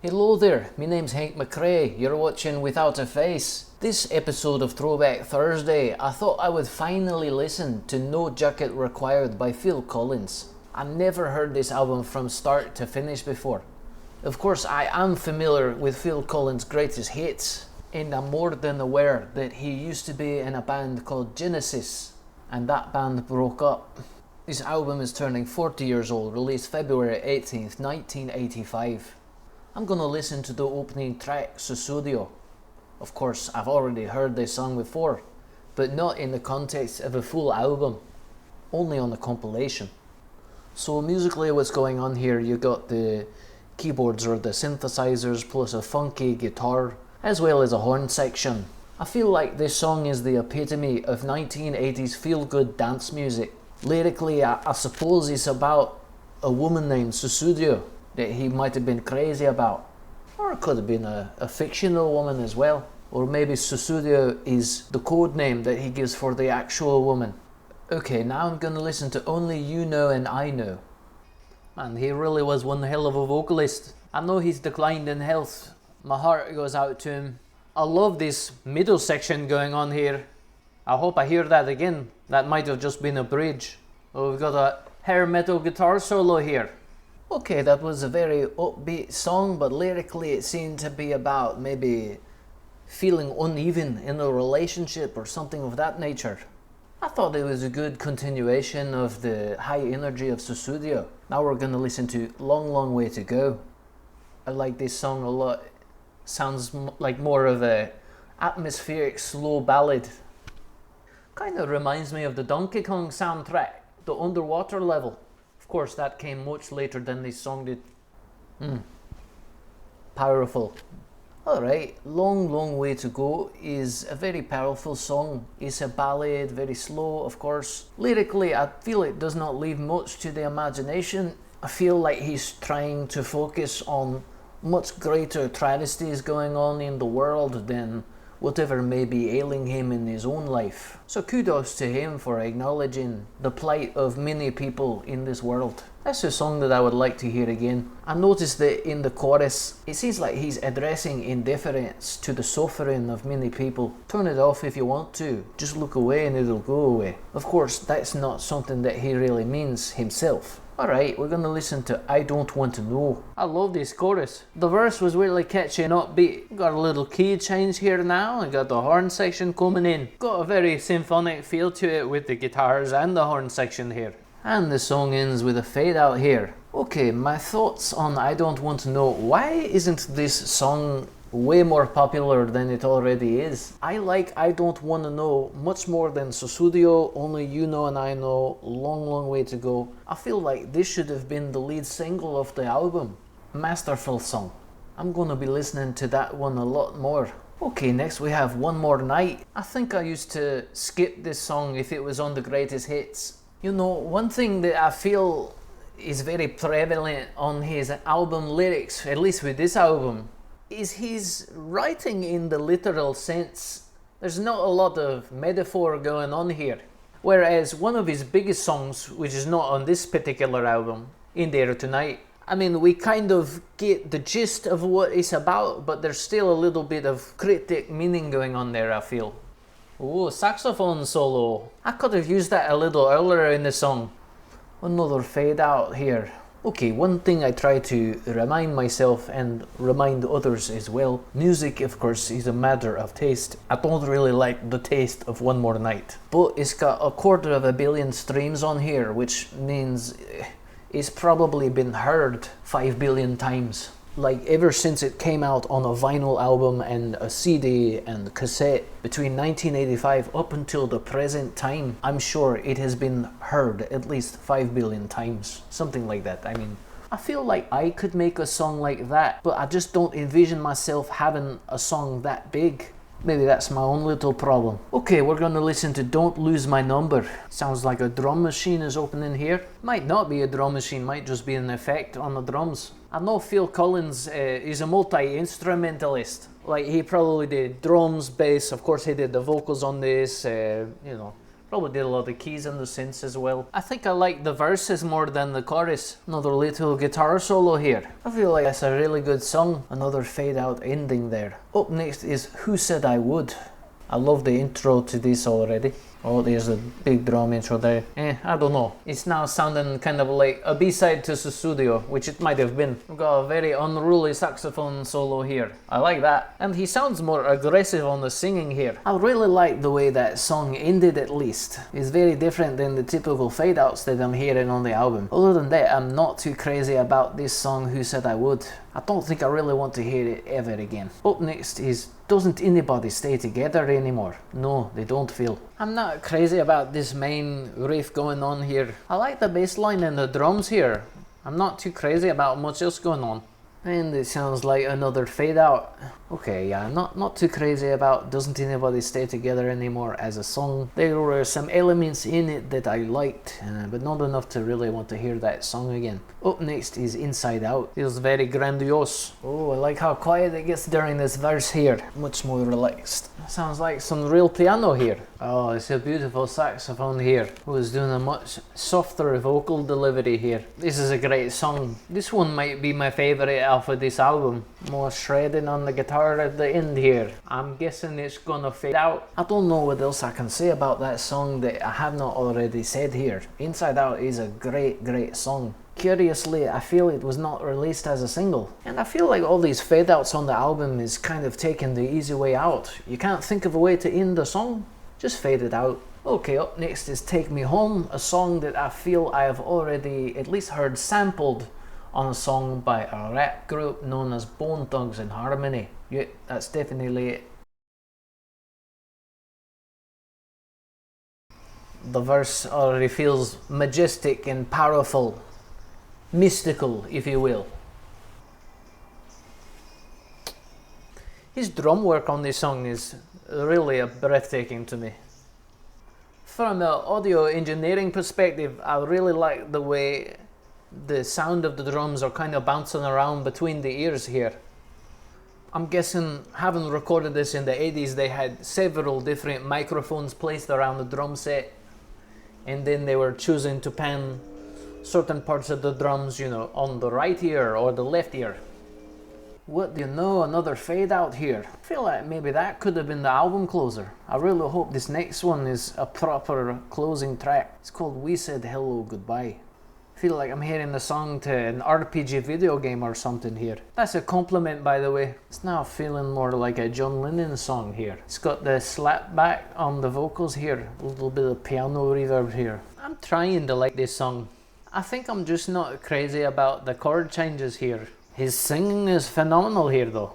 Hello there, my name's Hank McRae, you're watching Without a Face. This episode of Throwback Thursday, I thought I would finally listen to No Jacket Required by Phil Collins. I never heard this album from start to finish before. Of course, I am familiar with Phil Collins' greatest hits, and I'm more than aware that he used to be in a band called Genesis, and that band broke up. This album is turning 40 years old, released February 18th, 1985. I'm gonna listen to the opening track, Sussudio. Of course, I've already heard this song before, but not in the context of a full album, only on the compilation. So musically what's going on here, you got the keyboards or the synthesizers plus a funky guitar, as well as a horn section. I feel like this song is the epitome of 1980s feel-good dance music. Lyrically, I suppose it's about a woman named Sussudio that he might have been crazy about. Or it could have been a fictional woman as well. Or maybe Sussudio is the code name that he gives for the actual woman. Okay, now I'm gonna listen to Only You Know and I Know. Man, he really was one hell of a vocalist. I know he's declined in health. My heart goes out to him. I love this middle section going on here. I hope I hear that again. That might have just been a bridge. Oh, we've got a hair metal guitar solo here. Okay, that was a very upbeat song, but lyrically it seemed to be about maybe feeling uneven in a relationship or something of that nature. I thought it was a good continuation of the high energy of Sussudio. Now we're gonna listen to Long Long Way to Go. I like this song a lot. Sounds like more of a atmospheric slow ballad. Kind of reminds me of the Donkey Kong soundtrack, the underwater level. Of course, that came much later than this song did. Powerful. Alright, Long Long Way to Go is a very powerful song. It's a ballad, very slow, of course. Lyrically, I feel it does not leave much to the imagination. I feel like he's trying to focus on much greater travesties going on in the world than whatever may be ailing him in his own life. So kudos to him for acknowledging the plight of many people in this world. That's a song that I would like to hear again. I noticed that in the chorus, it seems like he's addressing indifference to the suffering of many people. Turn it off if you want to. Just look away and it'll go away. Of course, that's not something that he really means himself. Alright, we're gonna listen to I Don't Want to Know. I love this chorus. The verse was really catchy and upbeat. Got a little key change here now, and got the horn section coming in. Got a very symphonic feel to it with the guitars and the horn section here. And the song ends with a fade out here. Okay, my thoughts on I Don't Want to Know. Why isn't this song way more popular than it already is? I like I Don't Want to Know much more than Sussudio, Only You Know and I Know, Long Long Way to Go. I feel like this should have been the lead single of the album. Masterful song. I'm gonna be listening to that one a lot more. Okay, next we have One More Night. I think I used to skip this song if it was on the greatest hits. You know, one thing that I feel is very prevalent on his album lyrics, at least with this album, is he's writing in the literal sense. There's not a lot of metaphor going on here. Whereas one of his biggest songs, which is not on this particular album, In There Tonight, I mean, we kind of get the gist of what it's about, but there's still a little bit of cryptic meaning going on there, I feel. Oh, saxophone solo. I could have used that a little earlier in the song. Another fade out here. Okay, one thing I try to remind myself and remind others as well. Music, of course, is a matter of taste. I don't really like the taste of One More Night. But it's got 250 million streams on here, which means it's probably been heard 5 billion times. Like ever since it came out on a vinyl album and a CD and cassette between 1985 up until the present time, I'm sure it has been heard at least 5 billion times. Something like that. I mean, I feel like I could make a song like that, but I just don't envision myself having a song that big. Maybe that's my own little problem. Okay, we're gonna listen to Don't Lose My Number. Sounds like a drum machine is opening here. Might not be a drum machine, might just be an effect on the drums. I know Phil Collins is a multi-instrumentalist. Like he probably did drums, bass, of course he did the vocals on this, you know, Probably did a lot of the keys and the synths as well. I think I like the verses more than the chorus. Another little guitar solo here. I feel like that's a really good song. Another fade out ending there. Up next is Who Said I Would. I love the intro to this already. Oh, there's a big drum intro there. I don't know. It's now sounding kind of like a B-side to Sussudio, which it might have been. We've got a very unruly saxophone solo here. I like that. And he sounds more aggressive on the singing here. I really like the way that song ended at least. It's very different than the typical fade outs that I'm hearing on the album. Other than that, I'm not too crazy about this song, Who Said I Would. I don't think I really want to hear it ever again. Up next is Doesn't Anybody Stay Together Anymore? No, they don't feel. I'm not crazy about this main riff going on here. I like the bass line and the drums here. I'm not too crazy about much else going on. And it sounds like another fade out. Okay, yeah, not too crazy about Doesn't Anybody Stay Together Anymore as a song. There were some elements in it that I liked, but not enough to really want to hear that song again. Up next is Inside Out. Feels very grandiose. Oh, I like how quiet it gets during this verse here. Much more relaxed. Sounds like some real piano here. Oh, it's a beautiful saxophone here. Who's doing a much softer vocal delivery here. This is a great song. This one might be my favourite off of this album. More shredding on the guitar at the end here. I'm guessing it's gonna fade out. I don't know what else I can say about that song that I have not already said here. Inside Out is a great song. Curiously, I feel it was not released as a single. And I feel like all these fade outs on the album is kind of taking the easy way out. You can't think of a way to end the song? Just fade it out. Okay, up next is Take Me Home, a song that I feel I have already at least heard sampled on a song by a rap group known as Bone Thugs and Harmony. Yeah, that's definitely it. The verse already feels majestic and powerful. Mystical, if you will. His drum work on this song is really breathtaking to me. From an audio engineering perspective, I really like the way the sound of the drums are kind of bouncing around between the ears here. I'm guessing, having recorded this in the 80s, they had several different microphones placed around the drum set, and then they were choosing to pan certain parts of the drums, you know, on the right ear or the left ear. What do you know, another fade out here. I feel like maybe that could have been the album closer. I really hope this next one is a proper closing track. It's called We Said Hello Goodbye. I feel like I'm hearing the song to an RPG video game or something here. That's a compliment, by the way. It's now feeling more like a John Lennon song here. It's got the slap back on the vocals here, a little bit of piano reverb here. I'm trying to like this song. I think I'm just not crazy about the chord changes here. His singing is phenomenal here though.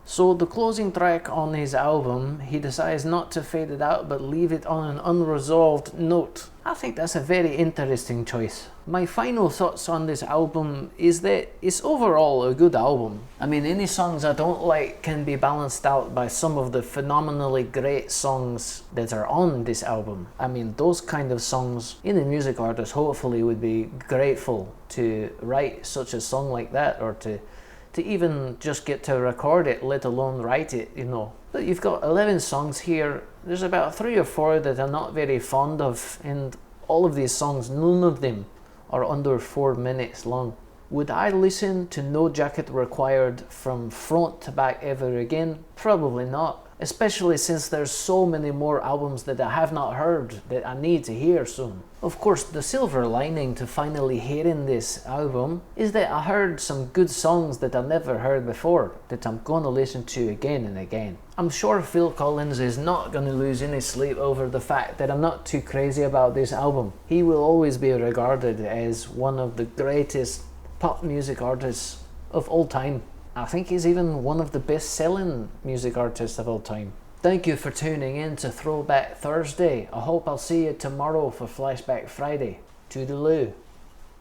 So the closing track on his album, he decides not to fade it out but leave it on an unresolved note. I think that's a very interesting choice. My final thoughts on this album is that it's overall a good album. I mean, any songs I don't like can be balanced out by some of the phenomenally great songs that are on this album. I mean, those kind of songs, any music artist hopefully would be grateful to write such a song like that, or to even just get to record it, let alone write it, you know. But you've got 11 songs here. There's about 3 or 4 that I'm not very fond of, and all of these songs, none of them are under 4 minutes long. Would I listen to No Jacket Required from front to back ever again? Probably not. Especially since there's so many more albums that I have not heard that I need to hear soon. Of course, the silver lining to finally hearing this album is that I heard some good songs that I never heard before that I'm gonna listen to again and again. I'm sure Phil Collins is not gonna lose any sleep over the fact that I'm not too crazy about this album. He will always be regarded as one of the greatest pop music artists of all time. I think he's even one of the best-selling music artists of all time. Thank you for tuning in to Throwback Thursday. I hope I'll see you tomorrow for Flashback Friday. Toodaloo.